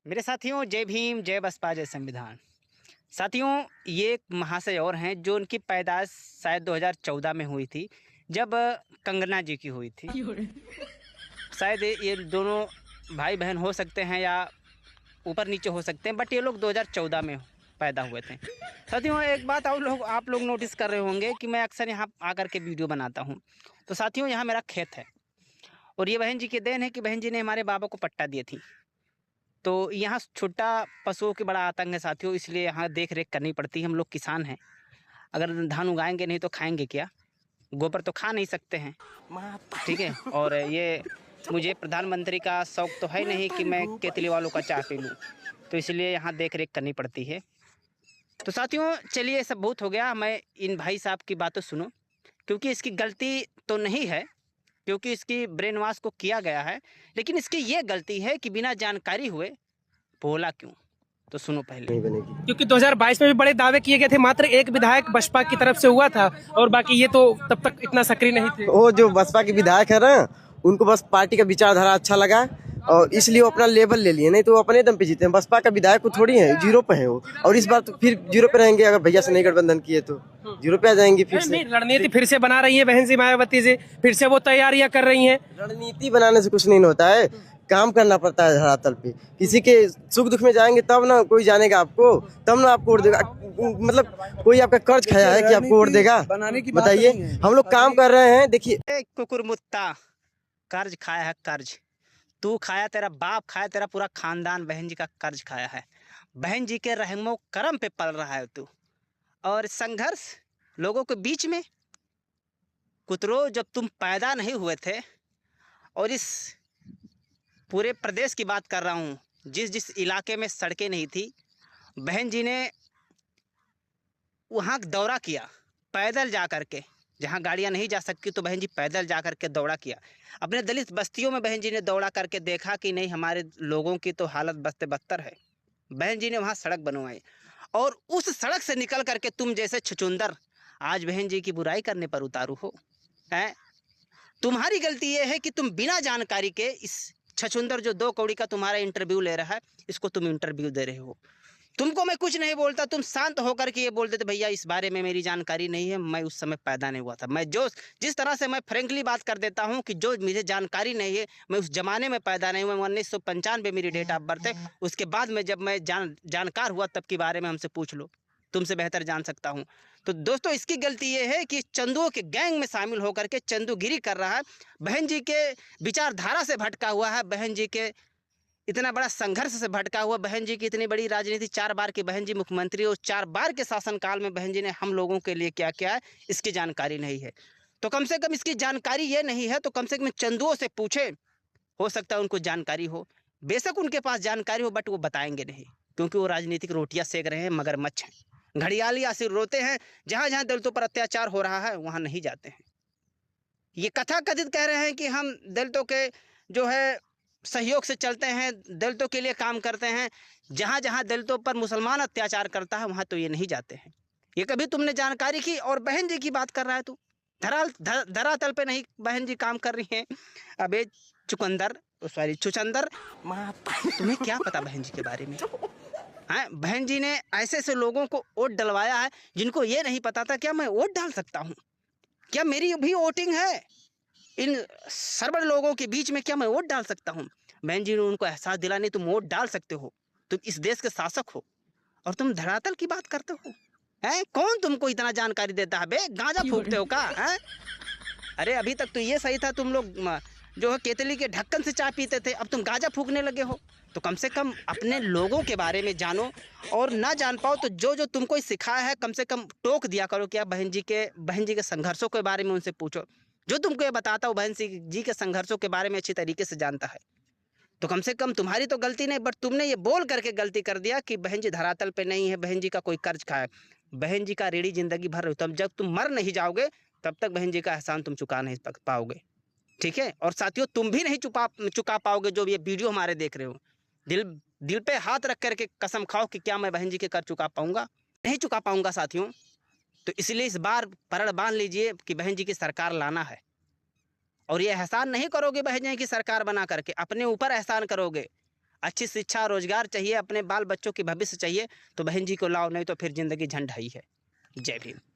मेरे साथियों, जय भीम, जय बसपा, जय संविधान। साथियों, ये एक महाशय और हैं जो उनकी पैदाइश शायद 2014 में हुई थी, जब कंगना जी की हुई थी। शायद ये दोनों भाई बहन हो सकते हैं या ऊपर नीचे हो सकते हैं, बट ये लोग 2014 में पैदा हुए थे। साथियों, एक बात आप लोग नोटिस कर रहे होंगे कि मैं अक्सर यहाँ आकर के वीडियो बनाता हूँ। तो साथियों, यहाँ मेरा खेत है और ये बहन जी की देन है कि बहन जी ने हमारे बाबा को पट्टा दी थी। तो यहाँ छोटा पशुओं के बड़ा आतंक है साथियों, इसलिए यहाँ देख रेख करनी पड़ती है। हम लोग किसान हैं, अगर धान उगाएंगे नहीं तो खाएंगे क्या? गोबर तो खा नहीं सकते हैं, ठीक है। और ये मुझे प्रधानमंत्री का शौक तो है नहीं कि मैं केतली वालों का चाय पी लूँ, तो इसलिए यहाँ देख रेख करनी पड़ती है। तो साथियों, चलिए, ये सब बहुत हो गया। मैं इन भाई साहब की बातों सुनो, क्योंकि इसकी गलती तो नहीं है, क्योंकि इसकी ब्रेन वॉश को किया गया है, लेकिन इसकी ये गलती है कि बिना जानकारी हुए बोला क्यों। तो सुनो पहले। नहीं बनेगी क्योंकि 2022 में भी बड़े दावे किए गए थे, मात्र एक विधायक बसपा की तरफ से हुआ था और बाकी ये तो तब तक इतना सक्रिय नहीं थे। वो जो बसपा के विधायक है ना, उनको बस पार्टी का विचारधारा अच्छा लगा और इसलिए वो अपना लेवल ले लिए, नहीं तो वो अपने दम पे जीते हैं। बसपा का विधायक को थोड़ी है, जीरो पे है वो, और इस बार तो फिर जीरो पे रहेंगे। अगर भैया से नहीं गठबंधन किए तो जीरो पे आ जाएंगे फिर से। नहीं, रणनीति फिर से बना रही है बहन जी मायावती जी, फिर से वो तैयारियां कर रही हैं। रणनीति बनाने से कुछ नहीं होता है, काम करना पड़ता है धरातल पे। किसी के सुख दुख में जाएंगे तब ना कोई जानेगा आपको, तब ना आपको वोट देगा। मतलब कोई आपका कर्ज खाया है कि आपको वोट देगा? बताइए। हम लोग काम कर रहे हैं। देखिए, कुकुरमुत्ता, कर्ज खाया है कर्ज। तू खाया, तेरा बाप खाया, तेरा पूरा खानदान बहन जी का कर्ज खाया है। बहन जी के रहमो करम पे पल रहा है तू। और संघर्ष लोगों के बीच में, कुतरो, जब तुम पैदा नहीं हुए थे, और इस पूरे प्रदेश की बात कर रहा हूँ, जिस जिस इलाके में सड़कें नहीं थी, बहन जी ने वहाँ दौरा किया पैदल जा कर के। जहाँ गाड़ियाँ नहीं जा सकती तो बहन जी पैदल जा कर के दौड़ा किया। अपने दलित बस्तियों में बहन जी ने दौड़ा करके देखा कि नहीं, हमारे लोगों की तो हालत बदते बदतर है। बहन जी ने वहाँ सड़क बनवाई, और उस सड़क से निकल करके तुम जैसे छुचुंदर आज बहन जी की बुराई करने पर उतारू हो। हैं? तुम्हारी गलती ये है कि तुम बिना जानकारी के इस छछुंदर जो 2 कौड़ी का तुम्हारा इंटरव्यू ले रहा है, इसको तुम इंटरव्यू दे रहे हो। तुमको मैं कुछ नहीं बोलता, तुम शांत होकर के ये बोल देते, भैया इस बारे में मेरी जानकारी नहीं है, मैं उस समय पैदा नहीं हुआ था। मैं जो जिस तरह से मैं फ्रेंकली बात कर देता हूँ कि जो मुझे जानकारी नहीं है, मैं उस जमाने में पैदा नहीं हुआ। 1995 मेरी डेट ऑफ बर्थ है। उसके बाद में जब मैं जानकार हुआ, तब के बारे में हमसे पूछ लो, तुमसे बेहतर जान सकता हूँ। तो दोस्तों, इसकी गलती ये है कि चंदुओं के गैंग में शामिल होकर के चंदूगिरी कर रहा है। बहन जी के विचारधारा से भटका हुआ है, बहन जी के इतना बड़ा संघर्ष से भटका हुआ, बहन जी की इतनी बड़ी राजनीति, 4 बार की बहन जी मुख्यमंत्री, और 4 बार के शासनकाल में बहन जी ने हम लोगों के लिए क्या किया है, इसकी जानकारी नहीं है। तो कम से कम इसकी जानकारी ये नहीं है तो कम से कम चंदुओं से पूछे, हो सकता है उनको जानकारी हो। बेशक उनके पास जानकारी हो, बट वो बताएंगे नहीं, क्योंकि वो राजनीतिक रोटियां सेक रहे हैं, मगरमच्छ हैं। घड़ियाली आसिर रोते हैं, जहां जहां दलितों पर अत्याचार हो रहा है वहां नहीं जाते हैं। ये कथा कथित कह रहे हैं कि हम दलितों के जो है सहयोग से चलते हैं, दलितों के लिए काम करते हैं। जहां जहां दलितों पर मुसलमान अत्याचार करता है वहां तो ये नहीं जाते हैं। ये कभी तुमने जानकारी की? और बहन जी की बात कर रहा है तू, धरातल पे नहीं बहन जी काम कर रही हैं। अबे चुकंदर, सॉरी छुचंदर, तुम्हें क्या पता बहन जी के बारे में? हाँ, बहन जी ने ऐसे ऐसे लोगों को वोट डलवाया है जिनको ये नहीं पता था क्या मैं वोट डाल सकता हूँ, क्या मेरी भी वोटिंग है इन सर्वर लोगों के बीच में, क्या मैं वोट डाल सकता हूँ? बहन जी ने उनको एहसास दिलाने, तुम वोट डाल सकते हो, तुम इस देश के शासक हो, और तुम धरातल की बात करते हो। हैं? कौन तुमको इतना जानकारी देता है बे? गांजा फूकते हो का? हैं? अरे अभी तक तो ये सही था, तुम लोग जो है केतली के ढक्कन से चाय पीते थे, अब तुम गांजा फूकने लगे हो। तो कम से कम अपने लोगों के बारे में जानो, और ना जान पाओ तो जो जो तुमको सिखाया है कम से कम टोक दिया करो। क्या बहन जी के संघर्षों के बारे में उनसे पूछो। जो तुमको ये बताता हो बहन जी के संघर्षों के बारे में अच्छी तरीके से जानता है। तो कम से कम तुम्हारी तो गलती नहीं, बट तुमने ये बोल करके गलती कर दिया कि बहन जी धरातल पे नहीं है, बहन जी का कोई कर्ज खाया। बहन जी का ऋणी जिंदगी भर रही, तब जब तुम मर नहीं जाओगे तब तक बहन जी का एहसान तुम चुका नहीं पाओगे, ठीक है। और साथियों, तुम भी नहीं चुका पाओगे जो ये वीडियो हमारे देख रहे हो। दिल दिल पे हाथ रख करके कसम खाओ कि क्या मैं बहन जी के कर चुका पाऊंगा? नहीं चुका पाऊंगा साथियों। तो इसलिए इस बार परण बांध लीजिए कि बहन जी की सरकार लाना है, और ये एहसान नहीं करोगे बहन जी की सरकार बना करके, अपने ऊपर एहसान करोगे। अच्छी शिक्षा रोजगार चाहिए, अपने बाल बच्चों की भविष्य चाहिए तो बहन जी को लाओ, नहीं तो फिर जिंदगी झंड है। जय भीम।